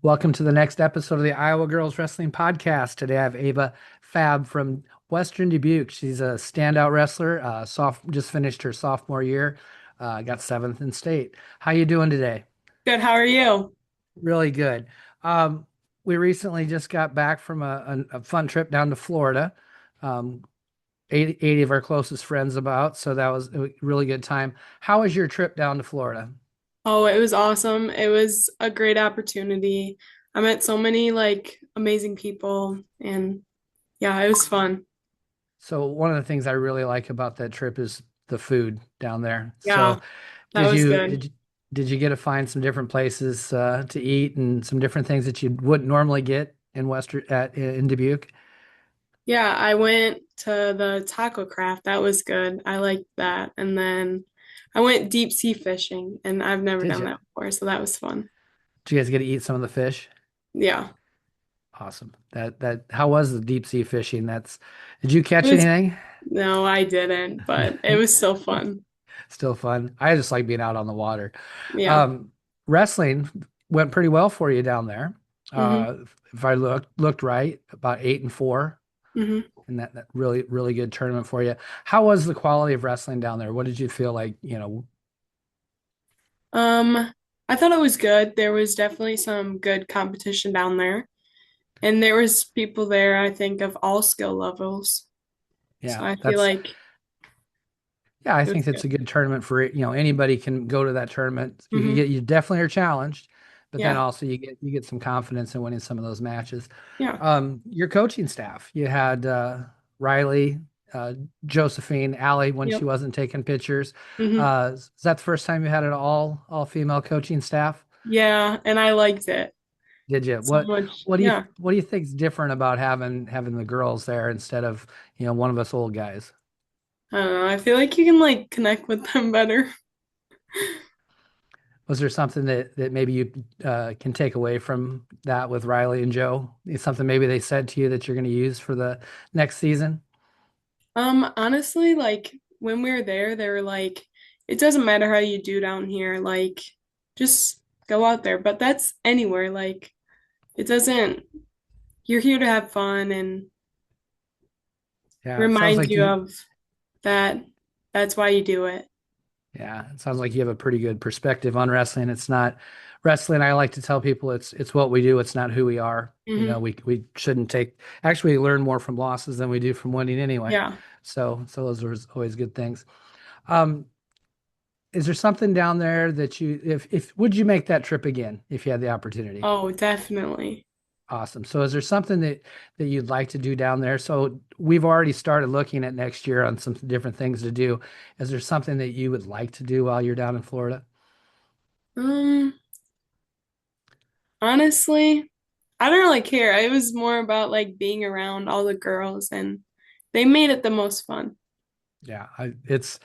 Welcome to the next episode of the Iowa Girls Wrestling Podcast. Today I have Ava Pfab from Western Dubuque. She's a standout wrestler. Just finished her sophomore year. Got seventh in state. How you doing today? Good, how are you? Really good. Um, we recently just got back from a fun trip down to Florida. Um, 80 of our closest friends about, so that was a really good time. How was your trip down to Florida? Oh, it was awesome. It was a great opportunity. I met so many amazing people and yeah, it was fun. So one of the things I really like about that trip is the food down there. Yeah, So that did was you good. did you, did you get to find some different places to eat and some different things that you wouldn't normally get in in Dubuque? Yeah, I went to the taco craft. That was good. I liked that. And then I went deep sea fishing and I've never Did done you? that before, so that was fun. Did you guys get to eat some of the fish? Yeah. Awesome. That how was the deep sea fishing? Did you It catch was anything? no, I didn't, but it was still fun. Still fun. I just like being out on the water. Yeah. Um, Wrestling went pretty well for you down there. hmm Uh, if I looked right, about 8-4. hmm And that really good tournament for you. How was the quality of wrestling down there? What did you feel like, I thought it was good. There was definitely some good competition down there. And there was people there, I think, of all skill levels. So yeah, I feel like yeah, I it was think that's good. a good tournament for it. Anybody can go to that tournament. hmm You definitely are challenged, but then Yeah. also you get some confidence in winning some of those matches. Yeah. Your coaching staff, you had Riley, uh, Josephine, Allie when she Yep. wasn't taking pictures. hmm Is that the first time you had an all female coaching staff? Yeah. And I liked it Did you? so much. Yeah. What do you think's different about having the girls there instead of, one of us old guys? I don't know. I feel like you can connect with them better. Was there something that maybe you can take away from that with Riley and Joe? Is something maybe they said to you that you're going to use for the next season? Honestly, when we were there, they were like, it doesn't matter how you do down here, just go out there. But that's anywhere. It doesn't, you're here to have fun and Yeah, it sounds remind like you of that. That's why you do it. you have a pretty good perspective on wrestling. It's not wrestling. I like to tell people it's what we do. It's not who we are. hmm We shouldn't take actually we learn more from losses than we do from winning anyway. Yeah. So those are always good things. Um, is there something down there that if would you make that trip again if you had the opportunity? Oh, definitely. Awesome. So is there something that you'd like to do down there? So we've already started looking at next year on some different things to do. Is there something that you would like to do while you're down in Florida? Um, Honestly, I don't really care. It was more about being around all the girls and they made it the most fun. Yeah, it's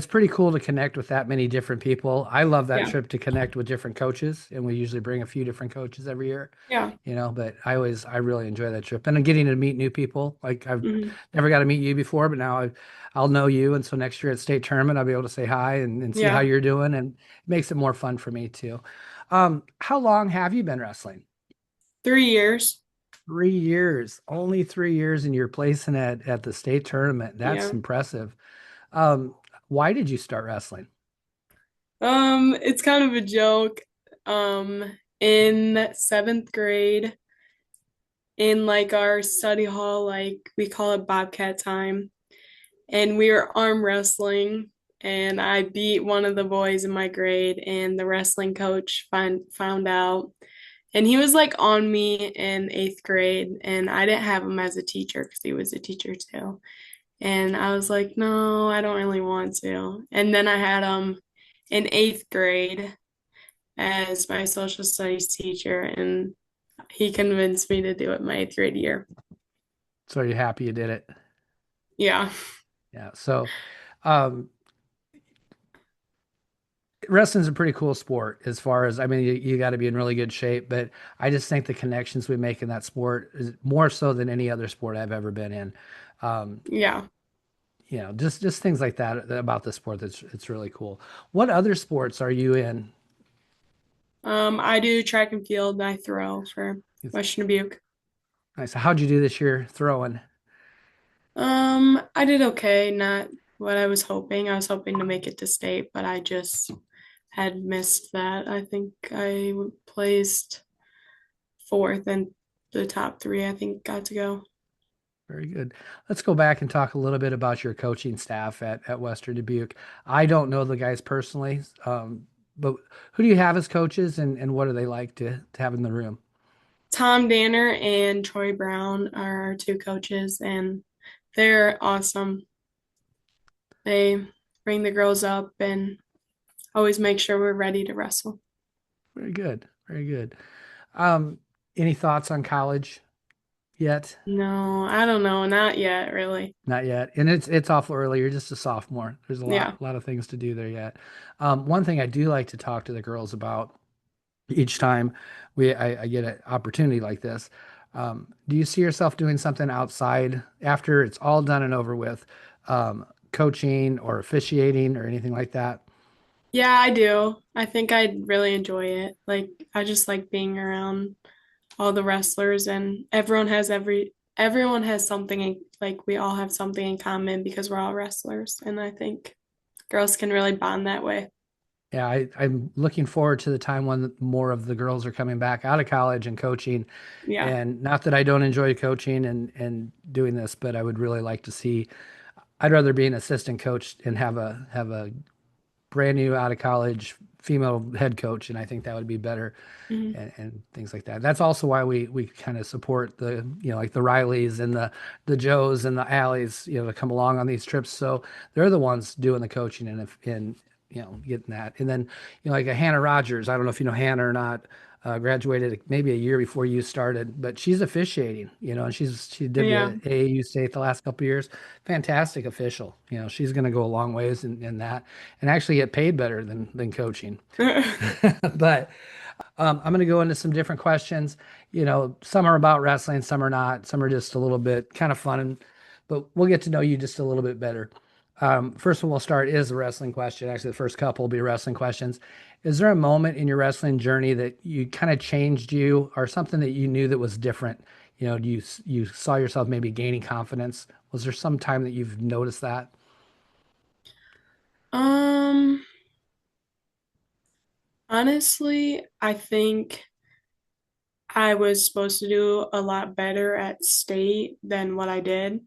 pretty cool to connect with that many different people. I love that Yeah. trip to connect with different coaches, and we usually bring a few different coaches every year, Yeah. but I really enjoy that trip and then getting to meet new people. Like I've hmm never got to meet you before, but now I'll know you, and so next year at state tournament I'll be able to say hi and see how Yeah. you're doing, and it makes it more fun for me too. How long have you been wrestling? 3 years. 3 years, only 3 years, and you're placing at the state tournament. That's Yeah. impressive. Um, why did you start wrestling? It's kind of a joke. Um, in seventh grade, in our study hall, we call it Bobcat time, and we were arm wrestling, and I beat one of the boys in my grade, and the wrestling coach found out, and he was on me in eighth grade, and I didn't have him as a teacher because he was a teacher too. And I was like, no, I don't really want to. And then I had him in eighth grade as my social studies teacher, and he convinced me to do it my eighth grade year. So you're happy you did it? Yeah. Yeah. So, um, wrestling's a pretty cool sport as far as, I mean, you got to be in really good shape, but I just think the connections we make in that sport is more so than any other sport I've ever been in. Um, Yeah. just things like that about the sport it's really cool. What other sports are you in? I do track and field. I throw for It's Western Dubuque. nice. How'd you do this year throwing? I did okay, not what I was hoping. I was hoping to make it to state, but I just had missed that. I think I placed fourth and the top three, I think, got to go. Very good. Let's go back and talk a little bit about your coaching staff at Western Dubuque. I don't know the guys personally, but who do you have as coaches and what are they like to have in the room? Tom Danner and Troy Brown are our two coaches, and they're awesome. They bring the girls up and always make sure we're ready to wrestle. Very good. Very good. Um, any thoughts on college yet? No, I don't know, not yet, really. Not yet. And it's awful early. You're just a sophomore. There's a Yeah. lot of things to do there yet. One thing I do like to talk to the girls about each time I get an opportunity like this. Do you see yourself doing something outside after it's all done and over with, coaching or officiating or anything like that? Yeah, I do. I think I'd really enjoy it. Like, I just like being around all the wrestlers, and everyone has something like we all have something in common because we're all wrestlers, and I think girls can really bond that way. Yeah, I'm looking forward to the time when more of the girls are coming back out of college and coaching. Yeah. And not that I don't enjoy coaching and doing this, but I would really like to see. I'd rather be an assistant coach and have a brand new out of college female head coach, and I think that would be better Mhm. and things like that. That's also why we kind of support the like the Rileys and the Joes and the Alleys to come along on these trips. So they're the ones doing the coaching and if and getting that. And then like a Hannah Rogers. I don't know if you know Hannah or not. Graduated maybe a year before you started, but she's officiating, and she did Yeah. the AAU state the last couple of years. Fantastic official. She's going to go a long ways in that and actually get paid better than coaching. But I'm going to go into some different questions. Some are about wrestling, some are not. Some are just a little bit kind of fun, but we'll get to know you just a little bit better. First one we'll start is a wrestling question. Actually, the first couple will be wrestling questions. Is there a moment in your wrestling journey that you kind of changed you, or something that you knew that was different? You saw yourself maybe gaining confidence. Was there some time that you've noticed that? Um, Honestly, I think I was supposed to do a lot better at state than what I did.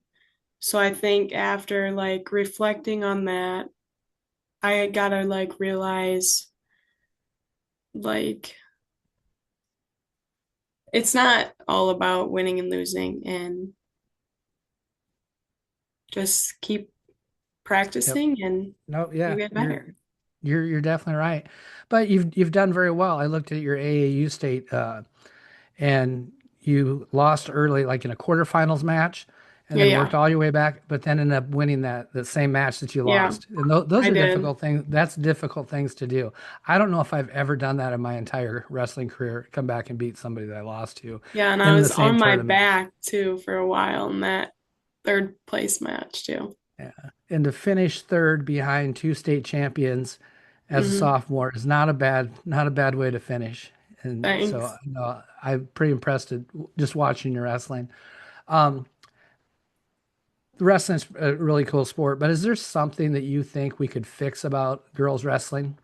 So I think after like reflecting on that, I gotta like realize like it's not all about winning and losing and just keep Yep. practicing and No, you'll yeah, get you're better. you're definitely right. But you've done very well. I looked at your AAU state and you lost early, like in a quarterfinals match, and Yeah, then yeah. worked all your way back, but then ended up winning that same match that you Yeah, lost. And those I are did. difficult things. That's difficult things to do. I don't know if I've ever done that in my entire wrestling career, come back and beat somebody that I lost to Yeah, and I in the was same on my tournament. back too for a while in that third place match too. Yeah. And to finish third behind two state champions as a Hmm. sophomore is not a bad way to finish. And so, Thanks. I'm pretty impressed at just watching your wrestling. Um, the wrestling's a really cool sport, but is there something that you think we could fix about girls wrestling?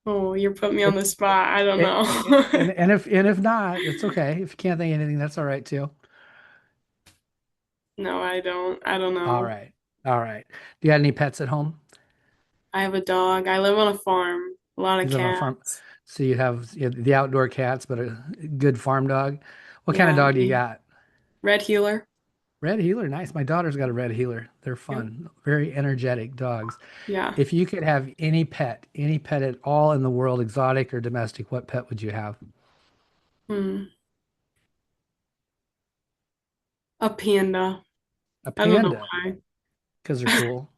Oh, you're putting me on It, the spot. I don't it, know. and if not, it's okay. If you can't think of anything, that's all right too. No, I don't. I don't All know. right. All right. Do you got any pets at home? I have a dog. I live on a farm. A lot of You live on a farm, cats. so you have the outdoor cats, but a good farm dog. What kind of Yeah, dog do you got? red healer. Red heeler, nice. My daughter's got a red heeler. They're Yep. fun, very energetic dogs. Yeah. If you could have any pet at all in the world, exotic or domestic, what pet would you have? Hmm. A panda. A I don't know panda, why. because they're cool.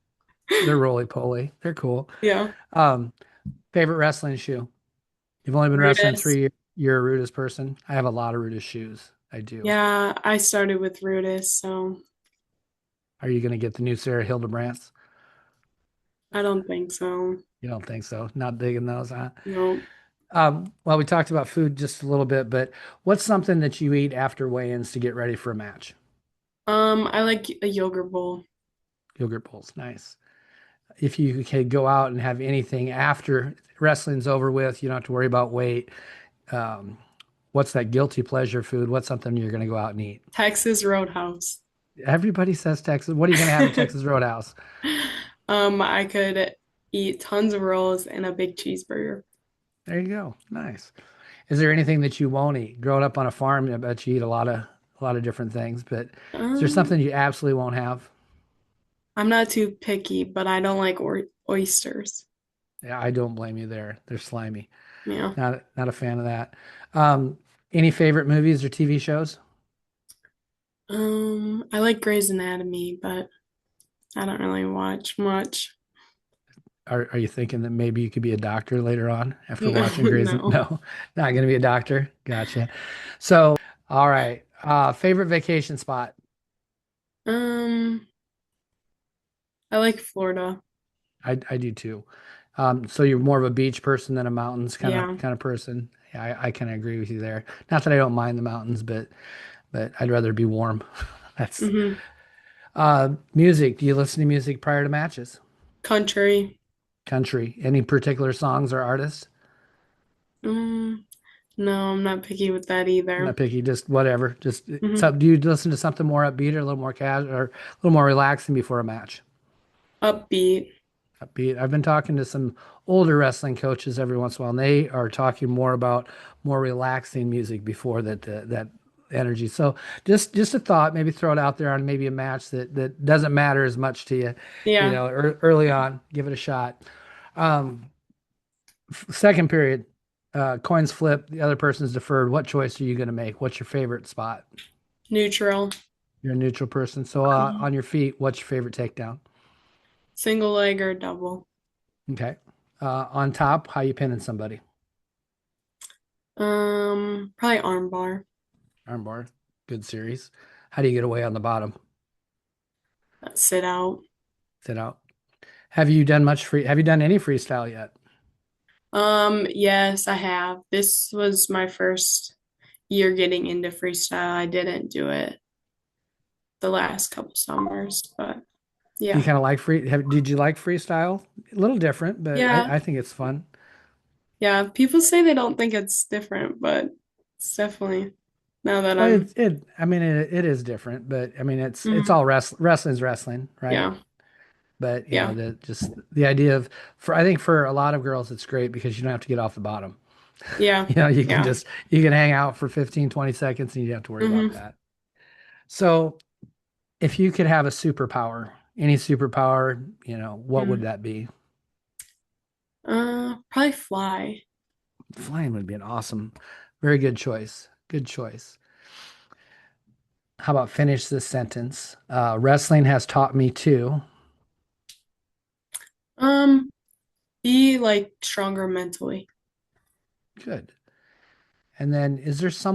They're roly poly. They're cool. Yeah. Um, Favorite wrestling shoe? You've only been wrestling Rudis. 3 years. You're a Rudis person. I have a lot of Rudis shoes. I do. Yeah, I started with Rudis, so Are you going to get the new Sarah Hildebrandt? I don't think so. You don't think so? Not digging those, huh? No. Well, we talked about food just a little bit, but what's something that you eat after weigh-ins to get ready for a match? I like a yogurt bowl. Yogurt bowls, nice. If you could go out and have anything after wrestling's over with, you don't have to worry about weight. Um, what's that guilty pleasure food? What's something you're going to go out and eat? Texas Roadhouse. Everybody says Texas. What are you going to have at Texas Roadhouse? I could eat tons of rolls and a big cheeseburger. There you go. Nice. Is there anything that you won't eat? Growing up on a farm, I bet you eat a lot of different things, but is there Um, something you absolutely won't have? I'm not too picky, but I don't like oysters. Yeah, I don't blame you there. They're slimy. Yeah. Not a fan of that. Um, any favorite movies or TV shows? I like Grey's Anatomy, but I don't really watch much. Are you thinking that maybe you could be a doctor later on after No, watching Grey's? no. No, not going to be a doctor. Gotcha. So, all right. Favorite vacation spot? Um, I like Florida. I do too. So you're more of a beach person than a mountains kind of Yeah. kind of person. Yeah, I kind of agree with you there. Not that I don't mind the mountains, but I'd rather be warm. That's hmm music. Do you listen to music prior to matches? Country. Country. Any particular songs or artists? Um, no, I'm not picky with that either. Not picky, just whatever. Just so hmm do you listen to something more upbeat or a little more casual or a little more relaxing before a match? Upbeat. Upbeat. I've been talking to some older wrestling coaches every once in a while, and they are talking more about more relaxing music before that energy. So just a thought, maybe throw it out there on maybe a match that doesn't matter as much to you, Yeah. early on. Give it a shot. Um, Second period, coins flip, the other person's deferred. What choice are you going to make? What's your favorite spot? Neutral. You're a neutral person. So Mhm. on your feet, what's your favorite takedown? Single leg or double. Okay. On top, how you pinning somebody? Probably armbar. Armbar. Good series. How do you get away on the bottom? Sit out. Sit out. Have you done any freestyle yet? Yes, I have. This was my first year getting into freestyle. I didn't do it the last couple summers, but Do you yeah. kind of like did you like freestyle? A little different, but Yeah. I think it's fun. Yeah. People say they don't think it's different, but it's definitely now that Well, I'm I mean, it is different, but I mean, it's Mhm. all wrestling's wrestling, right? Yeah. But Yeah. the idea of I think for a lot of girls, it's great because you don't have to get off the bottom. Yeah. Yeah. You can hang out for 15, 20 seconds and you don't have to worry about hmm that. So if you could have a superpower, any superpower, what would that be? Probably fly. Flying would be an awesome, very good choice. Good choice. How about finish this sentence? Wrestling has taught me to. Um, be like stronger mentally. Good. And then there's a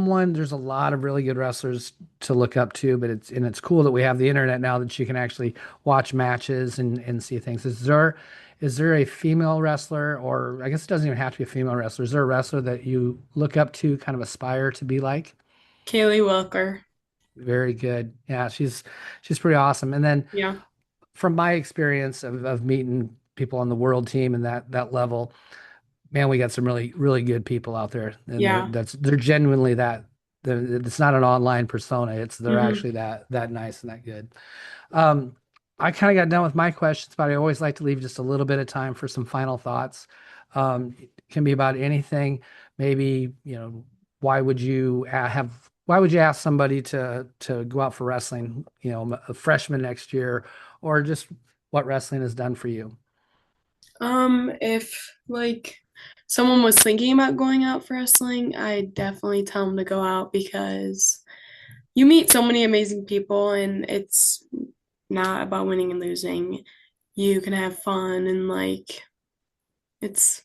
lot of really good wrestlers to look up to, but it's cool that we have the internet now that you can actually watch matches and see things. Is there a female wrestler, or I guess it doesn't even have to be a female wrestler. Is there a wrestler that you look up to, kind of aspire to be like? Kaylee Welker. Very good. Yeah, she's pretty awesome. And then Yeah. from my experience of meeting people on the world team and that level, man, we got some really, really good people out there, and Yeah. they're genuinely that. It's not an online persona. They're hmm actually that nice and that good. Um, I kind of got done with my questions, but I always like to leave just a little bit of time for some final thoughts. It can be about anything. Maybe, why would you ask somebody to go out for wrestling, a freshman next year, or just what wrestling has done for you? If like someone was thinking about going out for wrestling, I definitely tell them to go out because you meet so many amazing people and it's not about winning and losing. You can have fun and like it's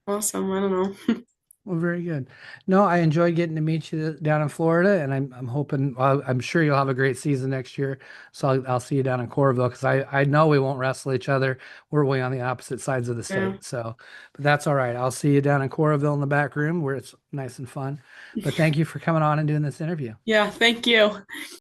awesome. I don't know. Well, very good. No, I enjoyed getting to meet you down in Florida, and I'm hoping, well, I'm sure you'll have a great season next year. So I'll see you down in Coralville because I know we won't wrestle each other. We're way on the opposite sides of the Yeah. state. So, but that's all right. I'll see you down in Coralville in the back room where it's nice and fun. But thank you for coming on and doing this interview. Yeah, thank you.